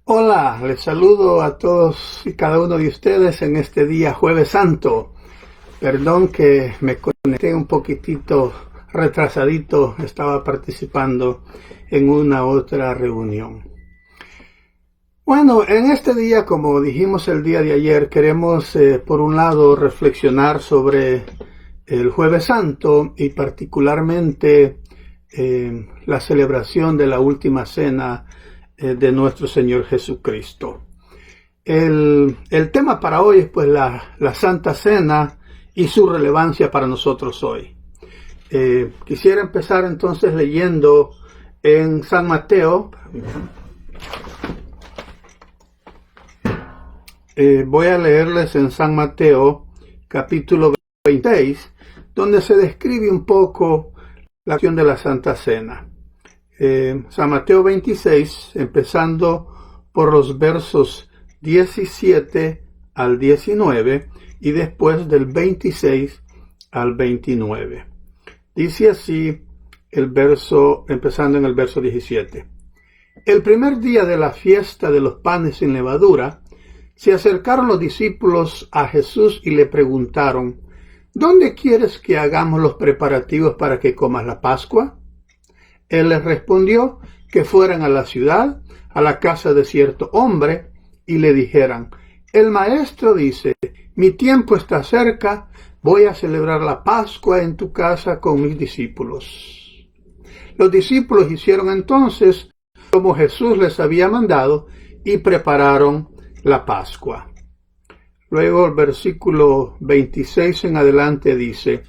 Hola, les saludo a todos y cada uno de ustedes en este día Jueves Santo. Perdón que me conecté un poquitito retrasadito, estaba participando en una otra reunión. Bueno, en este día, como dijimos el día de ayer, queremos por un lado reflexionar sobre el Jueves Santo y particularmente la celebración de la última cena de nuestro Señor Jesucristo. El tema para hoy es pues la Santa Cena y su relevancia para nosotros hoy. Quisiera empezar entonces leyendo en San Mateo. Voy a leerles en San Mateo capítulo 26, donde se describe un poco la acción de la Santa Cena. San Mateo 26, empezando por los versos 17 al 19 y después del 26 al 29. Dice así el verso, empezando en el verso 17. El primer día de la fiesta de los panes sin levadura, se acercaron los discípulos a Jesús y le preguntaron: ¿Dónde quieres que hagamos los preparativos para que comas la Pascua? Él les respondió que fueran a la ciudad, a la casa de cierto hombre, y le dijeran: el maestro dice, mi tiempo está cerca, voy a celebrar la Pascua en tu casa con mis discípulos. Los discípulos hicieron entonces como Jesús les había mandado y prepararon la Pascua. Luego el versículo 26 en adelante dice: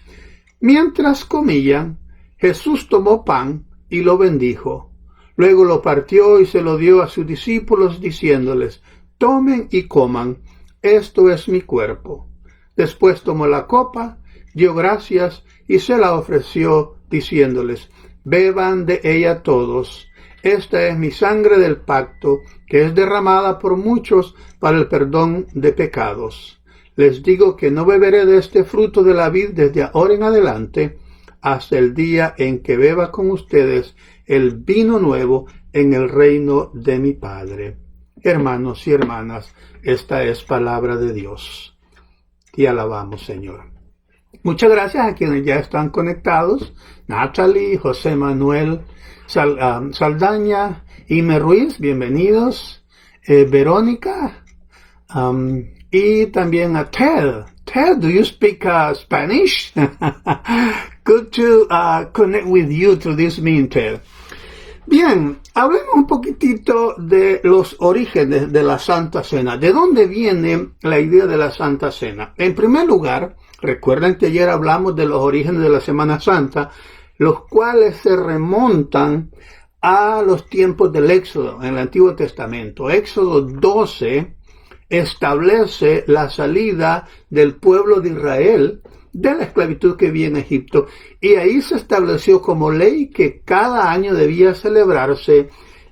mientras comían, Jesús tomó pan y lo bendijo. Luego lo partió y se lo dio a sus discípulos, diciéndoles: tomen y coman, esto es mi cuerpo. Después tomó la copa, dio gracias y se la ofreció, diciéndoles: beban de ella todos. Esta es mi sangre del pacto, que es derramada por muchos para el perdón de pecados. Les digo que no beberé de este fruto de la vid desde ahora en adelante, hasta el día en que beba con ustedes el vino nuevo en el reino de mi Padre. Hermanos y hermanas, esta es palabra de Dios. Te alabamos, Señor. Muchas gracias a quienes ya están conectados: Natalie, José Manuel Saldaña, Ime Ruiz, bienvenidos. Verónica, y también a Ted. Ted, do you speak Spanish? Good to connect with you through this meeting, Ted. Bien, hablemos un poquitito de los orígenes de la Santa Cena. ¿De dónde viene la idea de la Santa Cena? En primer lugar, recuerden que ayer hablamos de los orígenes de la Semana Santa, los cuales se remontan a los tiempos del Éxodo en el Antiguo Testamento. Éxodo 12 establece la salida del pueblo de Israel de la esclavitud que había en Egipto, y ahí se estableció como ley que cada año debía celebrarse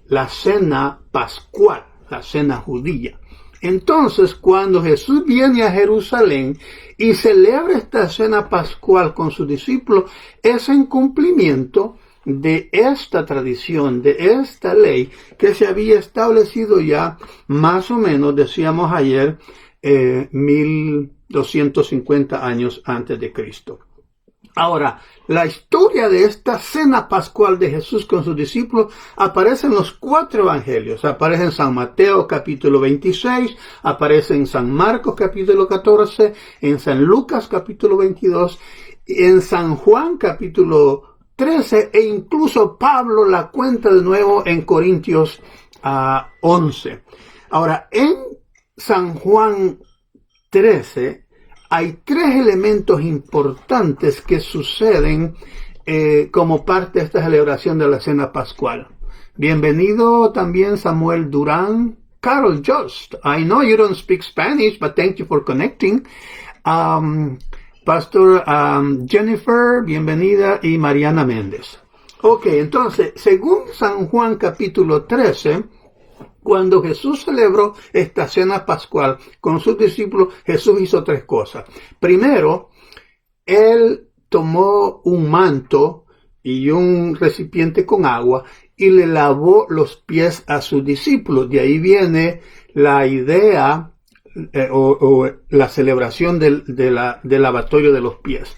la cena pascual, la cena judía. Entonces, cuando Jesús viene a Jerusalén y celebra esta cena pascual con sus discípulos, es en cumplimiento de esta tradición, de esta ley que se había establecido ya más o menos, decíamos ayer, 1250 años antes de Cristo. Ahora, la historia de esta cena pascual de Jesús con sus discípulos aparece en los 4 evangelios. Aparece en San Mateo capítulo 26, aparece en San Marcos capítulo 14, en San Lucas capítulo 22, en San Juan capítulo 13, e incluso Pablo la cuenta de nuevo en Corintios 11. Ahora, en San Juan 13 hay 3 elementos importantes que suceden como parte de esta celebración de la cena pascual. Bienvenido también Samuel Durán. Carol Just, I know you don't speak Spanish, but thank you for connecting. Pastor Jennifer, bienvenida, y Mariana Méndez. Ok, entonces, según San Juan capítulo 13, cuando Jesús celebró esta cena pascual con sus discípulos, Jesús hizo 3 cosas. Primero, Él tomó un manto y un recipiente con agua y le lavó los pies a sus discípulos. De ahí viene la idea o la celebración del lavatorio de los pies.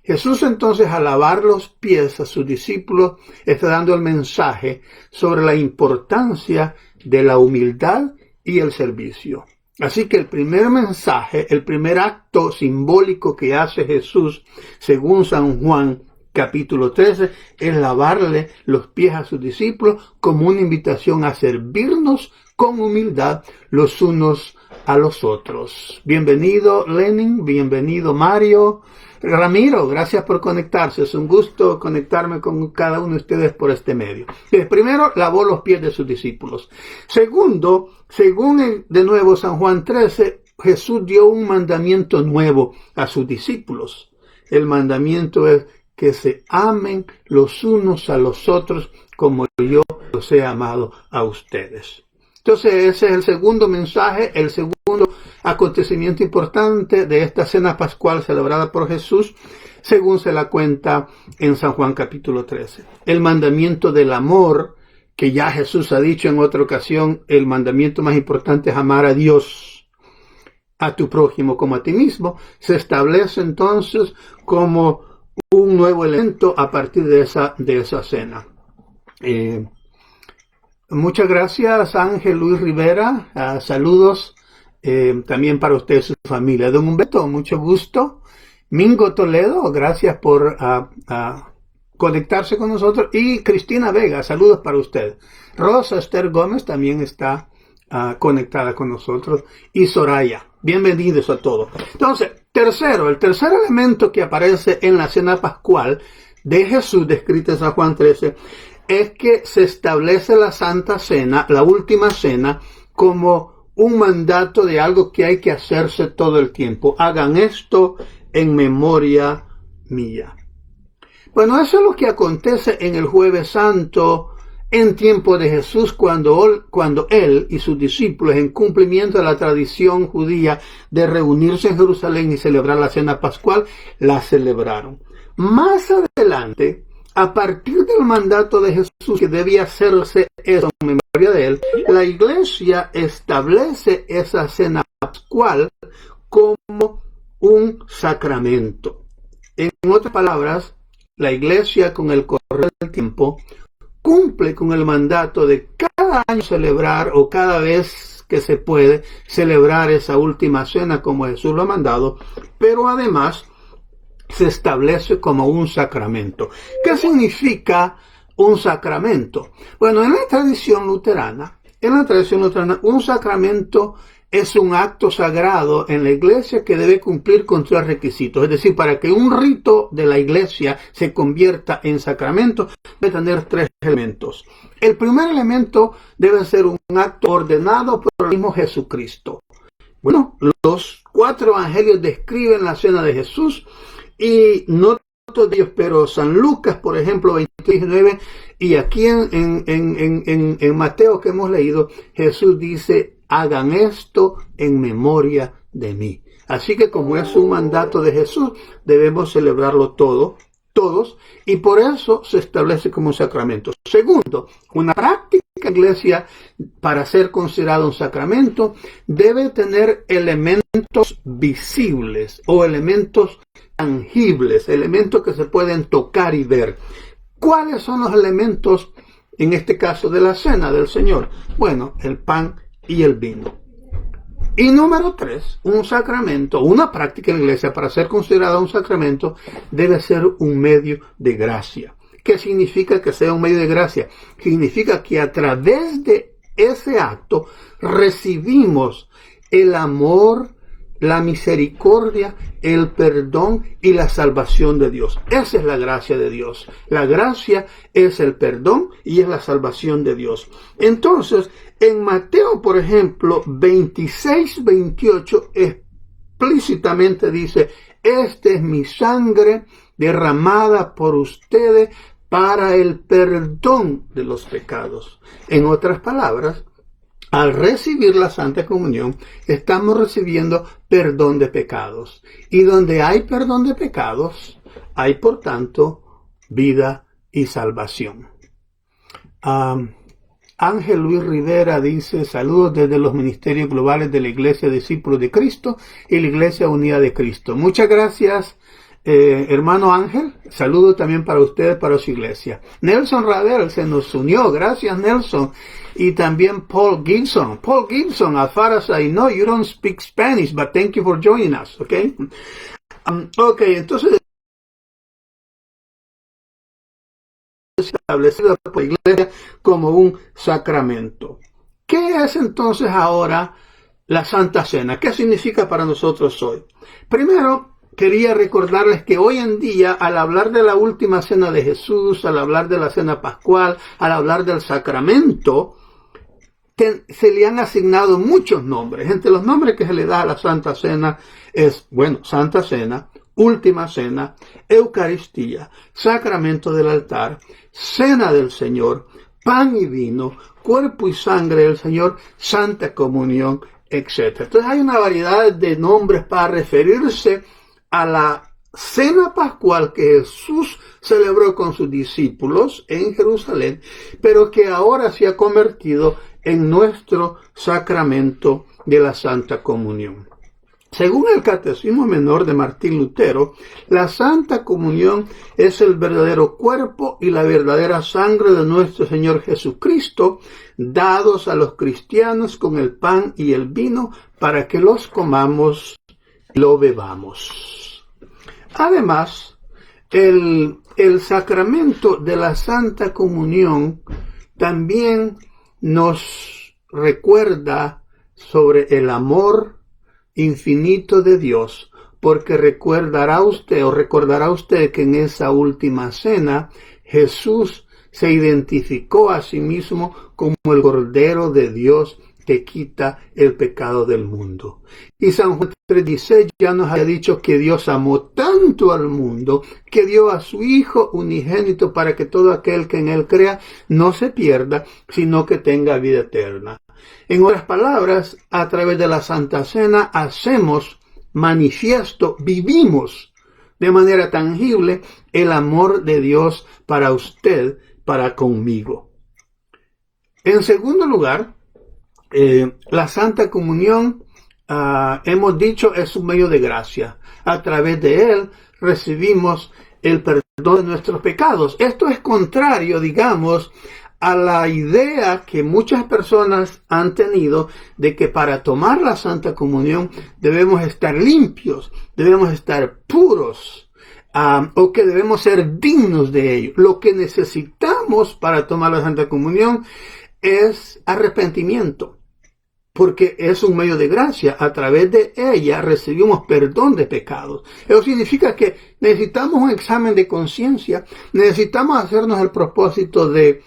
Jesús entonces, al lavar los pies a sus discípulos, está dando el mensaje sobre la importancia de la humildad y el servicio. Así que el primer mensaje, el primer acto simbólico que hace Jesús, según San Juan capítulo 13, es lavarle los pies a sus discípulos como una invitación a servirnos con humildad los unos a los otros. Bienvenido Lenin, bienvenido Mario. Ramiro, gracias por conectarse. Es un gusto conectarme con cada uno de ustedes por este medio. Primero, lavó los pies de sus discípulos. Segundo, según de nuevo San Juan 13, Jesús dio un mandamiento nuevo a sus discípulos. El mandamiento es que se amen los unos a los otros como yo los he amado a ustedes. Entonces ese es el segundo mensaje, el segundo acontecimiento importante de esta cena pascual celebrada por Jesús, según se la cuenta en San Juan capítulo 13. El mandamiento del amor, que ya Jesús ha dicho en otra ocasión, el mandamiento más importante es amar a Dios, a tu prójimo como a ti mismo, se establece entonces como un nuevo elemento a partir de esa cena. Muchas gracias, Ángel Luis Rivera. Saludos también para usted y su familia. Don Humberto, mucho gusto. Mingo Toledo, gracias por conectarse con nosotros. Y Cristina Vega, saludos para usted. Rosa Esther Gómez también está conectada con nosotros. Y Soraya, bienvenidos a todos. Entonces, el tercer elemento que aparece en la cena pascual de Jesús, descrita en San Juan 13, es que se establece la Santa Cena, la última cena, como un mandato de algo que hay que hacerse todo el tiempo. Hagan esto en memoria mía. Bueno, eso es lo que acontece en el Jueves Santo, en tiempo de Jesús, cuando él y sus discípulos, en cumplimiento de la tradición judía de reunirse en Jerusalén y celebrar la cena pascual, la celebraron. Más adelante, a partir del mandato de Jesús, que debía hacerse eso en memoria de él, la Iglesia establece esa cena pascual como un sacramento. En otras palabras, la Iglesia, con el correr del tiempo, cumple con el mandato de cada año celebrar, o cada vez que se puede, celebrar esa última cena como Jesús lo ha mandado, pero además se establece como un sacramento. ¿Qué significa un sacramento? Bueno, en la tradición luterana, un sacramento es un acto sagrado en la iglesia que debe cumplir con 3 requisitos. Es decir, para que un rito de la iglesia se convierta en sacramento, debe tener 3 elementos. El primer elemento debe ser un acto ordenado por el mismo Jesucristo. Bueno, los 4 evangelios describen la cena de Jesús, y no todos ellos, pero San Lucas, por ejemplo, 29, y aquí en Mateo que hemos leído, Jesús dice, hagan esto en memoria de mí. Así que como es un mandato de Jesús, debemos celebrarlo todos, y por eso se establece como un sacramento. Segundo, una práctica iglesia, para ser considerado un sacramento, debe tener elementos visibles o elementos tangibles, elementos que se pueden tocar y ver. ¿Cuáles son los elementos, en este caso, de la cena del Señor? Bueno, el pan y el vino. Y número 3, un sacramento, una práctica en la iglesia, para ser considerada un sacramento, debe ser un medio de gracia. ¿Qué significa que sea un medio de gracia? Significa que a través de ese acto recibimos el amor, la misericordia, el perdón y la salvación de Dios. Esa es la gracia de Dios. La gracia es el perdón y es la salvación de Dios. Entonces, en Mateo, por ejemplo, 26-28, explícitamente dice, esta es mi sangre derramada por ustedes para el perdón de los pecados. En otras palabras, al recibir la Santa Comunión, estamos recibiendo perdón de pecados. Y donde hay perdón de pecados, hay por tanto vida y salvación. Ángel Luis Rivera dice: saludos desde los ministerios globales de la Iglesia Discípulos de Cristo y la Iglesia Unida de Cristo. Muchas gracias, hermano Ángel. Saludos también para ustedes, para su iglesia. Nelson Ravel se nos unió. Gracias, Nelson. Y también Paul Gibson. Paul Gibson, as far as I know, you don't speak Spanish, but thank you for joining us, okay? Entonces, establecida por la iglesia como un sacramento. ¿Qué es entonces ahora la Santa Cena? ¿Qué significa para nosotros hoy? Primero, quería recordarles que hoy en día, al hablar de la última cena de Jesús, al hablar de la cena pascual, al hablar del sacramento, se le han asignado muchos nombres. Entre los nombres que se le da a la Santa Cena es, Santa Cena, Última Cena, Eucaristía, Sacramento del altar, Cena del Señor, Pan y Vino, Cuerpo y Sangre del Señor, Santa Comunión, etc. Entonces hay una variedad de nombres para referirse a la cena pascual que Jesús celebró con sus discípulos en Jerusalén, pero que ahora se ha convertido en nuestro sacramento de la Santa Comunión. Según el Catecismo Menor de Martín Lutero, la Santa Comunión es el verdadero cuerpo y la verdadera sangre de nuestro Señor Jesucristo, dados a los cristianos con el pan y el vino para que los comamos y lo bebamos. Además, el sacramento de la Santa Comunión también nos recuerda sobre el amor infinito de Dios, porque recordará usted que en esa última cena Jesús se identificó a sí mismo como el Cordero de Dios que quita el pecado del mundo. Y San Juan 3:16 ya nos ha dicho que Dios amó tanto al mundo que dio a su Hijo unigénito para que todo aquel que en él crea no se pierda, sino que tenga vida eterna. En otras palabras, a través de la Santa Cena hacemos manifiesto, vivimos de manera tangible el amor de Dios para usted, para conmigo. En segundo lugar, la Santa Comunión, hemos dicho, es un medio de gracia. A través de él recibimos el perdón de nuestros pecados. Esto es contrario, digamos, a la idea que muchas personas han tenido de que para tomar la Santa Comunión debemos estar limpios, debemos estar puros, o que debemos ser dignos de ello. Lo que necesitamos para tomar la Santa Comunión es arrepentimiento, porque es un medio de gracia. A través de ella recibimos perdón de pecados. Eso significa que necesitamos un examen de conciencia, necesitamos hacernos el propósito de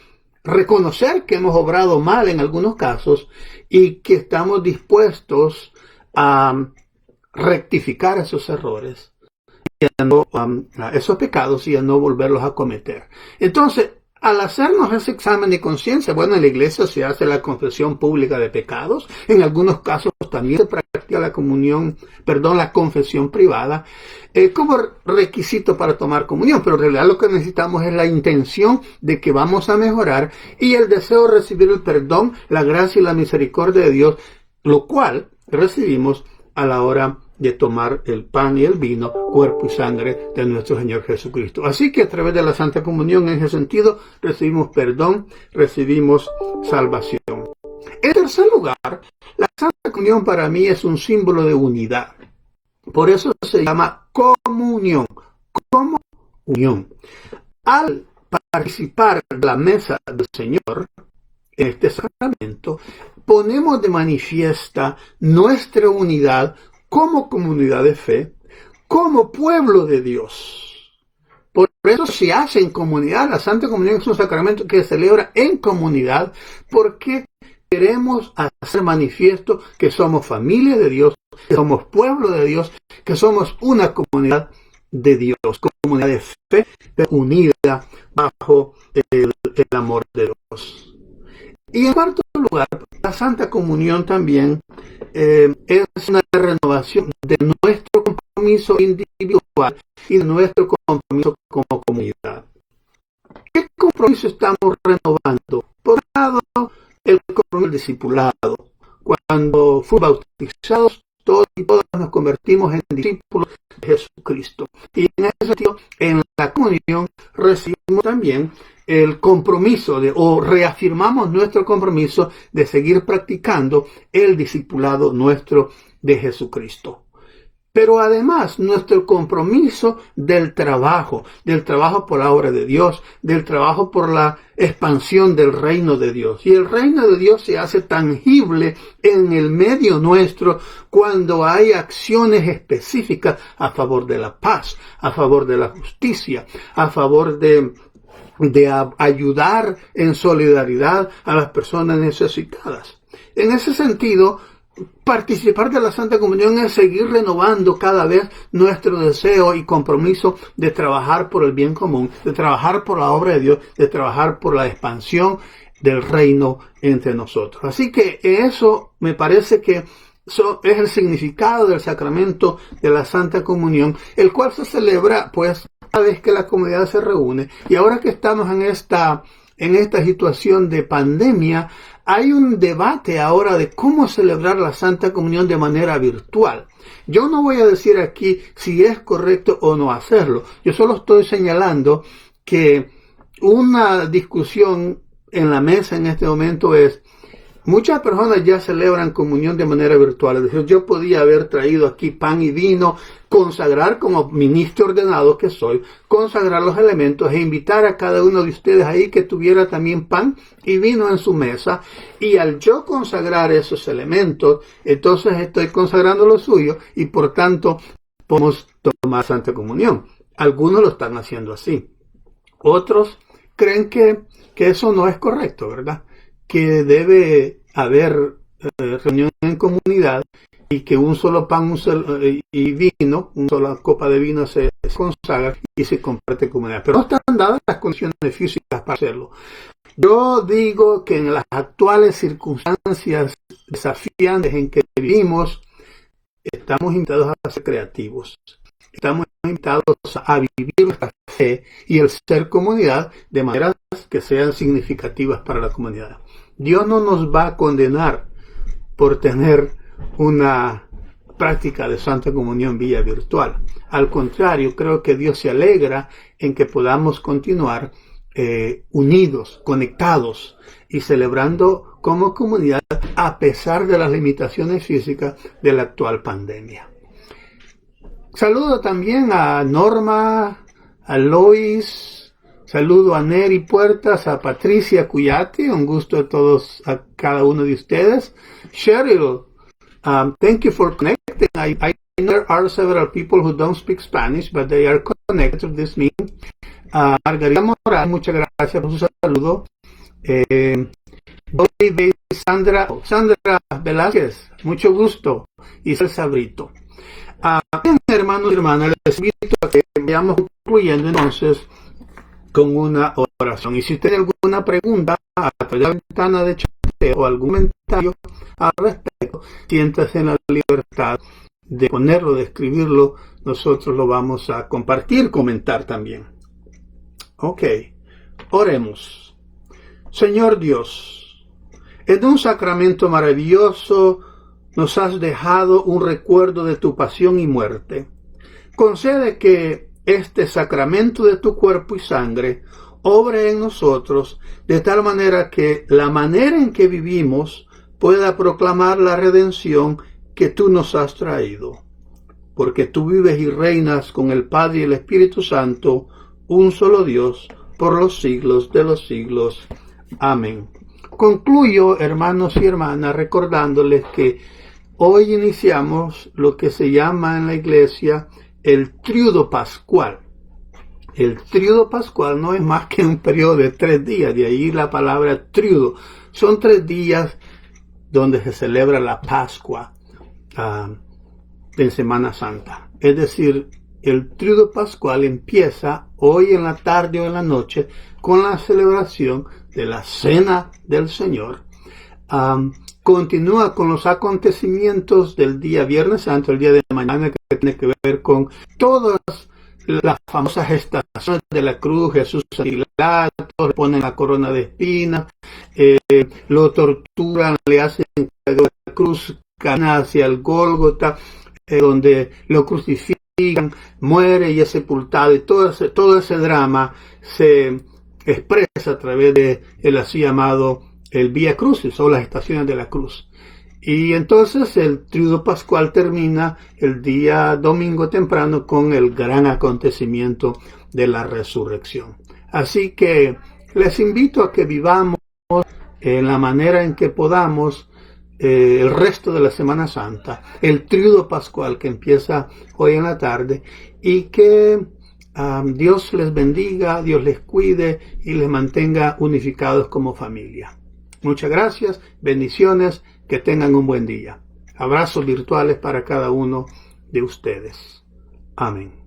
reconocer que hemos obrado mal en algunos casos y que estamos dispuestos a rectificar esos errores, y esos pecados, y a no volverlos a cometer. Entonces, al hacernos ese examen de conciencia, en la iglesia se hace la confesión pública de pecados. En algunos casos también se practica la confesión privada, como requisito para tomar comunión. Pero en realidad lo que necesitamos es la intención de que vamos a mejorar y el deseo de recibir el perdón, la gracia y la misericordia de Dios, lo cual recibimos a la hora de tomar el pan y el vino, cuerpo y sangre de nuestro Señor Jesucristo. Así que a través de la Santa Comunión, en ese sentido, recibimos perdón, recibimos salvación. En tercer lugar, la Santa Comunión para mí es un símbolo de unidad. Por eso se llama comunión, como unión. Al participar de la mesa del Señor, en este sacramento, ponemos de manifiesta nuestra unidad como comunidad de fe, como pueblo de Dios. Por eso se hace en comunidad. La Santa Comunión es un sacramento que se celebra en comunidad, porque queremos hacer manifiesto que somos familia de Dios, que somos pueblo de Dios, que somos una comunidad de Dios, comunidad de fe unida bajo el amor de Dios. Y en cuarto lugar, la Santa Comunión también es una renovación de nuestro compromiso individual y de nuestro compromiso como comunidad. ¿Qué compromiso estamos renovando el discipulado. Cuando fuimos bautizados, todos y todas nos convertimos en discípulos de Jesucristo. Y en ese sentido, en la comunión recibimos también el compromiso o reafirmamos nuestro compromiso de seguir practicando el discipulado nuestro de Jesucristo. Pero además nuestro compromiso del trabajo por la obra de Dios, del trabajo por la expansión del reino de Dios. Y el reino de Dios se hace tangible en el medio nuestro cuando hay acciones específicas a favor de la paz, a favor de la justicia, a favor de ayudar en solidaridad a las personas necesitadas. En ese sentido, participar de la Santa Comunión es seguir renovando cada vez nuestro deseo y compromiso de trabajar por el bien común, de trabajar por la obra de Dios, de trabajar por la expansión del reino entre nosotros. Así que eso me parece que es el significado del sacramento de la Santa Comunión, el cual se celebra pues cada vez que la comunidad se reúne. Y ahora que estamos en esta situación de pandemia, hay un debate ahora de cómo celebrar la Santa Comunión de manera virtual. Yo no voy a decir aquí si es correcto o no hacerlo. Yo solo estoy señalando que una discusión en la mesa en este momento es: muchas personas ya celebran comunión de manera virtual. Es decir, yo podía haber traído aquí pan y vino, consagrar como ministro ordenado que soy, consagrar los elementos e invitar a cada uno de ustedes ahí que tuviera también pan y vino en su mesa. Y al yo consagrar esos elementos, entonces estoy consagrando lo suyo y por tanto podemos tomar Santa Comunión. Algunos lo están haciendo así. Otros creen que eso no es correcto, ¿verdad? Que debe haber reunión en comunidad y que un solo pan y vino, una sola copa de vino se consagra y se comparte en comunidad. Pero no están dadas las condiciones físicas para hacerlo. Yo digo que en las actuales circunstancias desafiantes en que vivimos, estamos invitados a ser creativos. Estamos invitados a vivir la fe y el ser comunidad de maneras que sean significativas para la comunidad. Dios no nos va a condenar por tener una práctica de Santa Comunión vía virtual. Al contrario, creo que Dios se alegra en que podamos continuar unidos, conectados y celebrando como comunidad a pesar de las limitaciones físicas de la actual pandemia. Saludo también a Norma, a Lois, saludo a Neri Puertas, a Patricia Cuyate, un gusto a todos, a cada uno de ustedes. Cheryl, thank you for connecting. I know there are several people who don't speak Spanish, but they are connected to this meeting. Margarita Morales, muchas gracias por su saludo. Sandra Velázquez, mucho gusto. Y Celsa Brito. Bien, hermanos y hermanas, les invito a que vayamos concluyendo entonces con una oración. Y si usted tiene alguna pregunta a través de la ventana de chat o algún comentario al respecto, siéntase en la libertad de ponerlo, de escribirlo. Nosotros lo vamos a compartir, comentar también. Ok, oremos. Señor Dios, en un sacramento maravilloso nos has dejado un recuerdo de tu pasión y muerte. Concede que este sacramento de tu cuerpo y sangre obre en nosotros de tal manera que la manera en que vivimos pueda proclamar la redención que tú nos has traído. Porque tú vives y reinas con el Padre y el Espíritu Santo, un solo Dios, por los siglos de los siglos. Amén. Concluyo, hermanos y hermanas, recordándoles que hoy iniciamos lo que se llama en la iglesia el Tríodo Pascual. El Tríodo Pascual no es más que un periodo de 3 días, de ahí la palabra tríodo. Son 3 días donde se celebra la Pascua en Semana Santa. Es decir, el Tríodo Pascual empieza hoy en la tarde o en la noche con la celebración de la Cena del Señor. Continúa con los acontecimientos del día Viernes Santo, el día de mañana, que tiene que ver con todas las famosas estaciones de la cruz, Jesús Pilato, le ponen la corona de espinas, lo torturan, le hacen la cruz, camina hacia el Gólgota, donde lo crucifican, muere y es sepultado, y todo ese drama se expresa a través de el así llamado el Vía Crucis o las estaciones de la cruz. Y entonces el Tríodo Pascual termina el día domingo temprano con el gran acontecimiento de la resurrección. Así que les invito a que vivamos en la manera en que podamos el resto de la Semana Santa, el Tríodo Pascual que empieza hoy en la tarde, y que Dios les bendiga, Dios les cuide y les mantenga unificados como familia. Muchas gracias, bendiciones, que tengan un buen día. Abrazos virtuales para cada uno de ustedes. Amén.